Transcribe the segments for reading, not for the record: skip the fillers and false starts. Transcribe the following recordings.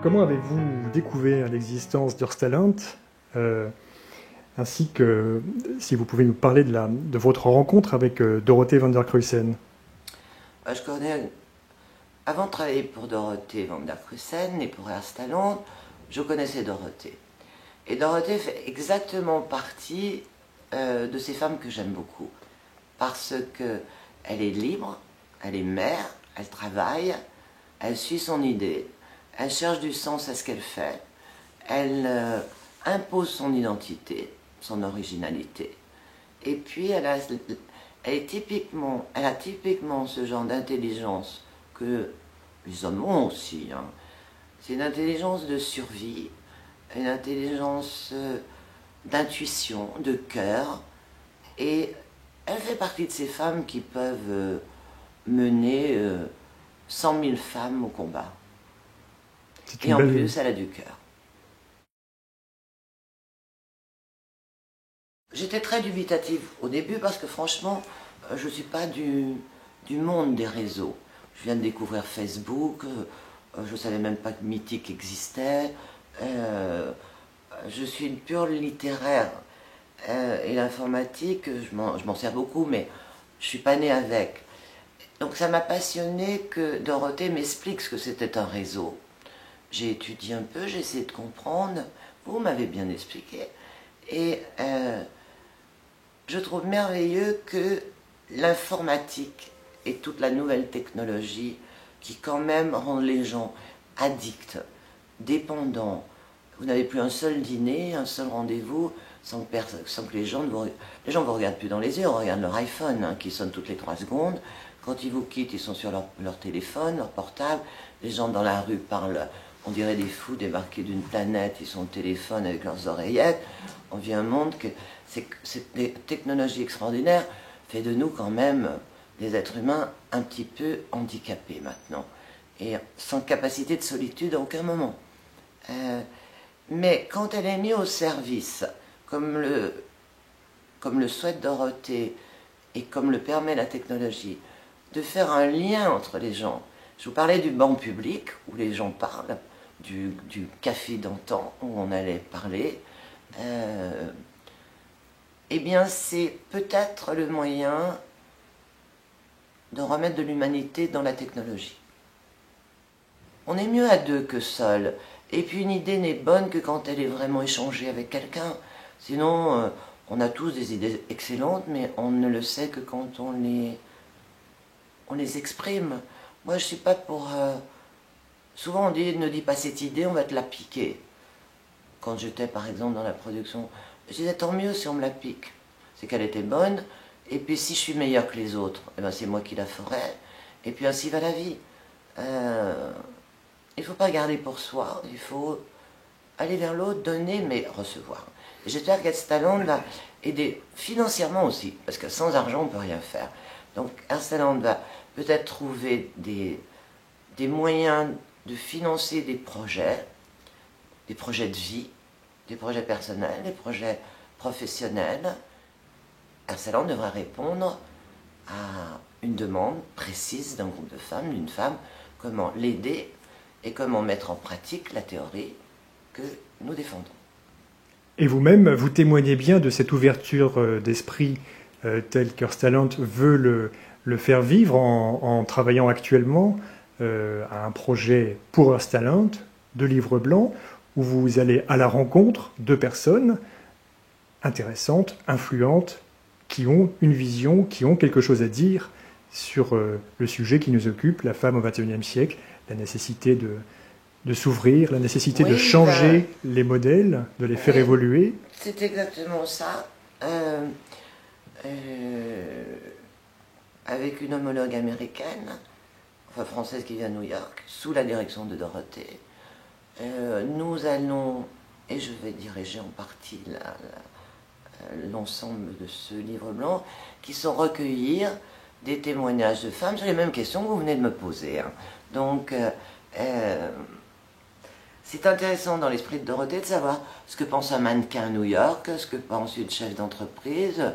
comment avez-vous découvert l'existence d'Earth-Talent, ainsi que si vous pouvez nous parler de votre rencontre avec Dorothee van der Kruisen? Je connais, avant de travailler pour Dorothee van der Kruisen et pour Earth-Talent, je connaissais Dorothee. Et Dorothee fait exactement partie de ces femmes que j'aime beaucoup. Parce qu'elle est libre, elle est mère, elle travaille, elle suit son idée, elle cherche du sens à ce qu'elle fait, elle impose son identité, son originalité. Et puis elle a typiquement ce genre d'intelligence que les hommes ont aussi. Hein. C'est une intelligence de survie, une intelligence d'intuition, de cœur, et elle fait partie de ces femmes qui peuvent mener 100 000 femmes au combat. Et en plus, elle a du cœur. J'étais très dubitative au début parce que franchement, je ne suis pas du monde des réseaux. Je viens de découvrir Facebook, je ne savais même pas que Mythique existait. Je suis une pure littéraire. Et l'informatique, je m'en sers beaucoup, mais je ne suis pas née avec. Donc ça m'a passionné que Dorothée m'explique ce que c'était un réseau. J'ai étudié un peu, j'ai essayé de comprendre, vous m'avez bien expliqué. Et je trouve merveilleux que l'informatique et toute la nouvelle technologie qui quand même rend les gens addicts, dépendants. Vous n'avez plus un seul dîner, un seul rendez-vous, sans que les gens ne vous regardent plus dans les yeux, ils regardent leur iPhone hein, qui sonne toutes les 3 secondes. Quand ils vous quittent, ils sont sur leur téléphone, leur portable. Les gens dans la rue parlent, on dirait des fous débarqués d'une planète, ils sont au téléphone avec leurs oreillettes. On vit un monde que cette technologie extraordinaire fait de nous quand même des êtres humains un petit peu handicapés maintenant. Et sans capacité de solitude à aucun moment. Mais quand elle est mise au service, comme le souhaite Dorothée et comme le permet la technologie, de faire un lien entre les gens. Je vous parlais du banc public où les gens parlent, du café d'antan où on allait parler. Eh bien, c'est peut-être le moyen de remettre de l'humanité dans la technologie. On est mieux à deux que seul. Et puis une idée n'est bonne que quand elle est vraiment échangée avec quelqu'un. Sinon, on a tous des idées excellentes, mais on ne le sait que quand on les exprime. Moi, je ne suis pas pour... Souvent, on dit, ne dis pas cette idée, on va te la piquer. Quand j'étais, par exemple, dans la production, je disais, tant mieux si on me la pique. C'est qu'elle était bonne, et puis si je suis meilleur que les autres, eh ben, c'est moi qui la ferai. Et puis ainsi va la vie. Il ne faut pas garder pour soi, il faut aller vers l'autre, donner, mais recevoir. Et j'espère qu'Earth-Talent va aider financièrement aussi, parce que sans argent, on ne peut rien faire. Donc Earth-Talent va peut-être trouver des moyens de financer des projets de vie, des projets personnels, des projets professionnels. Earth-Talent devra répondre à une demande précise d'un groupe de femmes, d'une femme, comment l'aider et comment mettre en pratique la théorie que nous défendons. Et vous-même, vous témoignez bien de cette ouverture d'esprit telle qu'Earth-Talent veut le faire vivre en travaillant actuellement à un projet pour Earth-Talent de livre blanc où vous allez à la rencontre de personnes intéressantes, influentes, qui ont une vision, qui ont quelque chose à dire sur le sujet qui nous occupe, la femme au XXIe siècle, la nécessité de s'ouvrir, la nécessité de changer les modèles, de les faire évoluer. C'est exactement ça. Avec une homologue américaine, enfin française qui vient de New York, sous la direction de Dorothée, nous allons, et je vais diriger en partie l'ensemble de ce livre blanc, qui sont recueillir des témoignages de femmes sur les mêmes questions que vous venez de me poser. Hein. Donc, c'est intéressant dans l'esprit de Dorothée de savoir ce que pense un mannequin à New York, ce que pense une chef d'entreprise,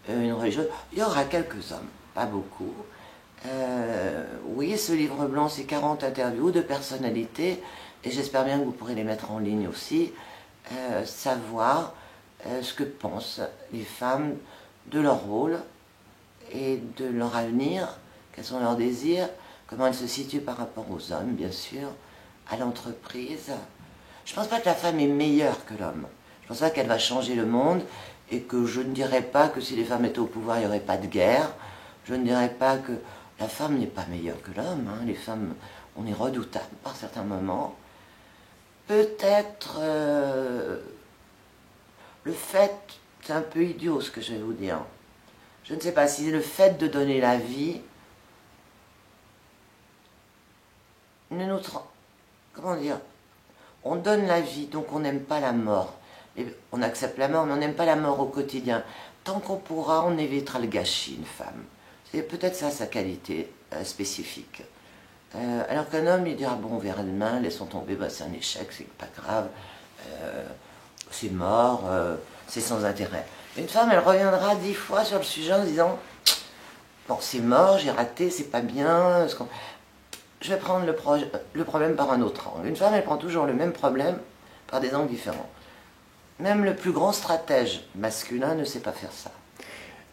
une religieuse. Il y aura quelques hommes, pas beaucoup, Oui, ce livre blanc, c'est 40 interviews de personnalités, et j'espère bien que vous pourrez les mettre en ligne aussi, savoir ce que pensent les femmes de leur rôle et de leur avenir, quels sont leurs désirs, comment elles se situent par rapport aux hommes, bien sûr, à l'entreprise. Je ne pense pas que la femme est meilleure que l'homme. Je ne pense pas qu'elle va changer le monde, et que je ne dirais pas que si les femmes étaient au pouvoir, il n'y aurait pas de guerre. Je ne dirais pas que la femme n'est pas meilleure que l'homme. Hein. Les femmes, on est redoutables par certains moments. Peut-être le fait, c'est un peu idiot ce que je vais vous dire. Je ne sais pas si le fait de donner la vie ne nous... Comment dire? On donne la vie, donc on n'aime pas la mort. Et on accepte la mort, mais on n'aime pas la mort au quotidien. Tant qu'on pourra, on évitera le gâchis, une femme. C'est peut-être ça sa qualité spécifique. Alors qu'un homme, il dira, bon, on verra demain, laissons tomber, bah, c'est un échec, c'est pas grave, c'est mort, c'est sans intérêt. Une femme, elle reviendra 10 fois sur le sujet en disant, bon, c'est mort, j'ai raté, c'est pas bien, je vais prendre le problème par un autre angle. Une femme, elle prend toujours le même problème par des angles différents. Même le plus grand stratège masculin ne sait pas faire ça.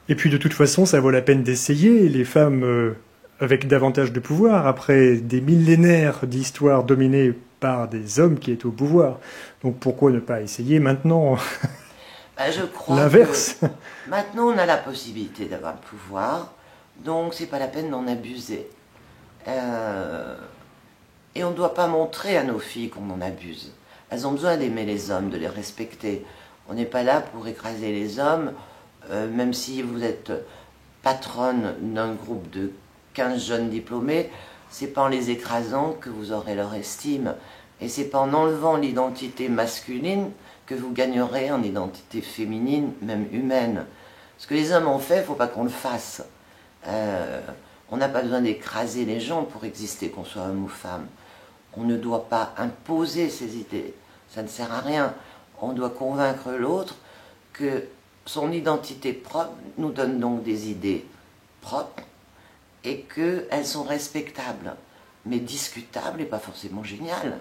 Et puis de toute façon, ça vaut la peine d'essayer. Les femmes avec davantage de pouvoir, après des millénaires d'histoire dominée par des hommes qui étaient au pouvoir. Donc pourquoi ne pas essayer maintenant Je crois l'inverse? Que maintenant on a la possibilité d'avoir le pouvoir, donc c'est pas la peine d'en abuser. Et on ne doit pas montrer à nos filles qu'on en abuse. Elles ont besoin d'aimer les hommes, de les respecter. On n'est pas là pour écraser les hommes, même si vous êtes patronne d'un groupe de 15 jeunes diplômés, c'est pas en les écrasant que vous aurez leur estime. Et c'est pas en enlevant l'identité masculine que vous gagnerez en identité féminine, même humaine. Ce que les hommes ont fait, il ne faut pas qu'on le fasse. On n'a pas besoin d'écraser les gens pour exister, qu'on soit homme ou femme. On ne doit pas imposer ses idées, ça ne sert à rien. On doit convaincre l'autre que son identité propre nous donne donc des idées propres et qu'elles sont respectables, mais discutables et pas forcément géniales.